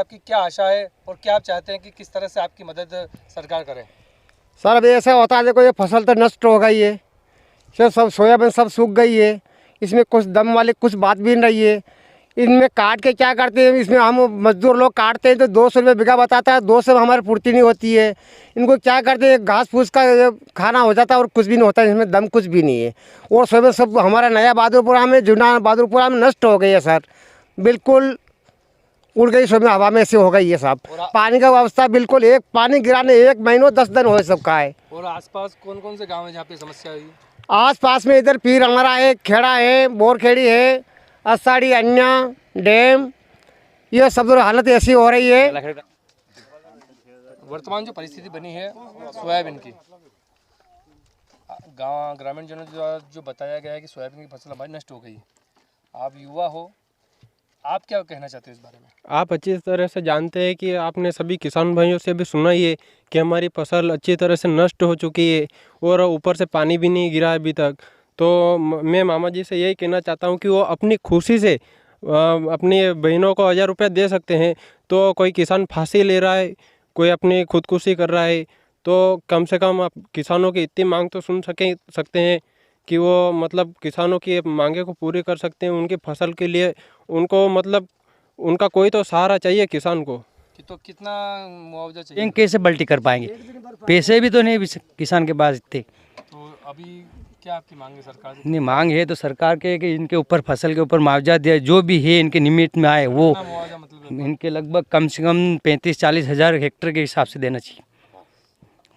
आपकी क्या आशा है और क्या आप चाहते हैं कि किस तरह से आपकी मदद सरकार करे? सर अब ऐसा होता है, देखो ये फसल तो नष्ट हो गई है, सब सोयाबीन सब सूख गई है, इसमें कुछ दम वाली कुछ बात भी नहीं रही है। इनमें काट के क्या करते हैं, इसमें हम मजदूर लोग काटते हैं तो 200 रुपये बीघा बताता है, 200 में हमारी पूर्ति नहीं होती है। इनको क्या करते हैं, घास फूस का खाना हो जाता है और कुछ भी नहीं होता है, इसमें दम कुछ भी नहीं है। और सोयाबीन सब हमारा नया बहादुरपुरा में, जूना बहादुरपुरा में नष्ट हो गई है सर, बिल्कुल उड़ गई सोयाबीन, हवा में ऐसे हो गई है साहब। पानी का व्यवस्था बिल्कुल, एक पानी गिराने 1 महीनों 10 दिन हो सबका है। और आसपास कौन कौन से गांव हैं जहाँ पे समस्या हुई? आस पास में इधर पीर हमारा है, खेड़ा है, बोरखेड़ी है, असाड़ी, अन्या डैम, ये सब हालत ऐसी हो रही है। वर्तमान जो परिस्थिति बनी है सोयाबीन की, गांव ग्रामीण जनों द्वारा जो बताया गया है कि सोयाबीन की फसल हमारी नष्ट हो गई। आप युवा हो, आप क्या कहना चाहते हो इस बारे में? आप अच्छी तरह से जानते हैं कि आपने सभी किसान भाइयों से भी सुना ही है कि हमारी फसल अच्छी तरह से नष्ट हो चुकी है और ऊपर से पानी भी नहीं गिरा अभी तक। तो मैं मामा जी से यही कहना चाहता हूं कि वो अपनी खुशी से अपनी बहनों को 1000 रुपये दे सकते हैं। तो कोई किसान फांसी ले रहा है, कोई अपनी खुदकुशी कर रहा है, तो कम से कम आप किसानों की इतनी मांग तो सुन सकते हैं कि वो मतलब किसानों की मांगे को पूरी कर सकते हैं। उनकी फसल के लिए उनको मतलब उनका कोई तो सहारा चाहिए किसान को। तो कितना मुआवजा चाहिए? बैंक कैसे बल्टी कर पाएंगे, पैसे भी तो नहीं किसान के पास इतने। तो अभी क्या आपकी मांग है सरकार से? इतनी मांग है तो सरकार के कि इनके ऊपर फसल के ऊपर मुआवजा दिया, जो भी है इनके निमित्त में आए वो कितना मुआवजा मतलब है? इनके लगभग कम से कम 35-40 हज़ार हेक्टेयर के हिसाब से देना चाहिए।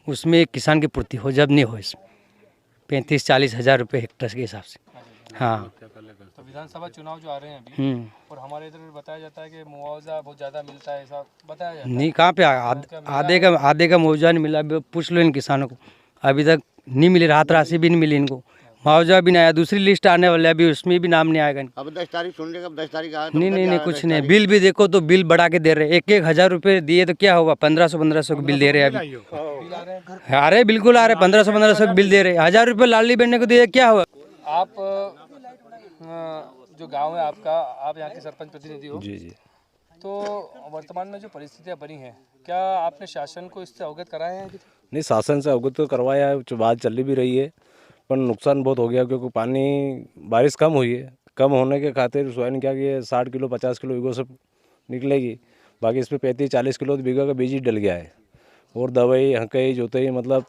उसमें एक किसान की पूर्ति हो, जब नहीं हो इसमें 35-40 हज़ार रुपये हेक्टेयर के हिसाब से। हाँ, तो विधानसभा चुनाव जो आ रहे हैं अभी, और हमारे इधर बताया जाता है कि मुआवजा बहुत ज़्यादा मिलता है, ऐसा बताया जाता है। नहीं कहाँ पे आधे का मुआवजा नहीं मिला। अभी पूछ लो इन किसानों को, अभी तक नहीं मिली, राहत राशि भी नहीं मिली इनको, मुआवजा भी नहीं आया। दूसरी लिस्ट आने वाली है, अभी उसमें भी नाम नहीं आएगा। अब 10 तारीख सुन लेगा, 10 तारीख आया नहीं कुछ नहीं। बिल भी देखो तो बिल बढ़ा के दे रहे, 1-1 हज़ार रुपये दिए तो क्या होगा, 1500 का बिल दे रहे हैं अभी। आ रहे, बिल्कुल आ रहे, 1500 का बिल दे रहे। 1000 रुपये लाडली बहन को दिए, क्या हुआ? आप जो गांव है आपका, आप यहाँ के सरपंच प्रतिनिधि हो जी। तो वर्तमान में जो परिस्थितियाँ बनी हैं, क्या आपने शासन को इससे अवगत कराया है? नहीं, शासन से अवगत तो करवाया है, जो बात चली भी रही है, पर नुकसान बहुत हो गया क्योंकि पानी बारिश कम हुई है। कम होने के खातिर सोयाबीन क्या कि 60 किलो 50 किलो बीघो सब निकलेगी, बाकी इस पर 35-40 किलो बीघा का बीज ही डल गया है। और दवाई हंकई जोताई मतलब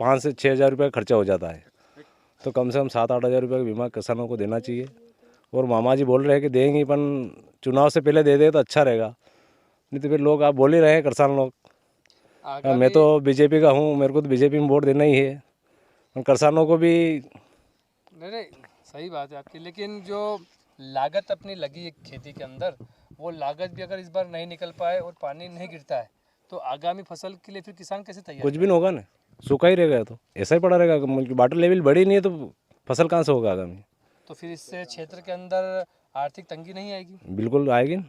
5 से 6 हज़ार रुपये खर्चा हो जाता है। तो कम से कम 7-8 हज़ार रुपये का बीमा किसानों को देना चाहिए। और मामा जी बोल रहे हैं कि देंगे, पर चुनाव से पहले दे दे तो अच्छा रहेगा, नहीं तो फिर लोग आप बोल ही रहे हैं किसान लोग। मैं तो बीजेपी का हूँ, मेरे को तो बीजेपी में वोट देना ही है, और किसानों को भी। नहीं, सही बात है आपकी, लेकिन जो लागत अपनी लगी है खेती के अंदर, वो लागत भी अगर इस बार नहीं निकल पाए और पानी नहीं गिरता है तो आगामी फसल के लिए फिर किसान कैसे तैयार? कुछ भी नहीं होगा ना, सूखा ही रहेगा, तो ऐसा ही पड़ा रहेगा। वाटर लेवल बढ़ी नहीं है तो फसल कहाँ से होगा आगामी? तो फिर इससे क्षेत्र के अंदर आर्थिक तंगी नहीं आएगी? बिल्कुल आएगी न।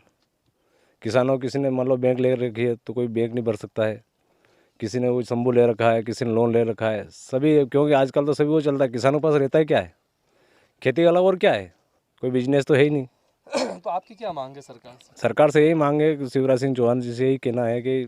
किसानों किसी ने मान लो बैंक ले रखी है तो कोई बैंक नहीं भर सकता है, किसी ने वो शंभू ले रखा है, किसी ने लोन ले रखा है, सभी, क्योंकि आजकल तो सभी वो चलता है। किसानों के पास रहता है क्या है, खेती के अलावा और क्या है, कोई बिजनेस तो है ही नहीं। तो आपकी क्या मांग है सरकार से? सरकार से यही मांग है कि शिवराज सिंह चौहान जी से यही कहना है कि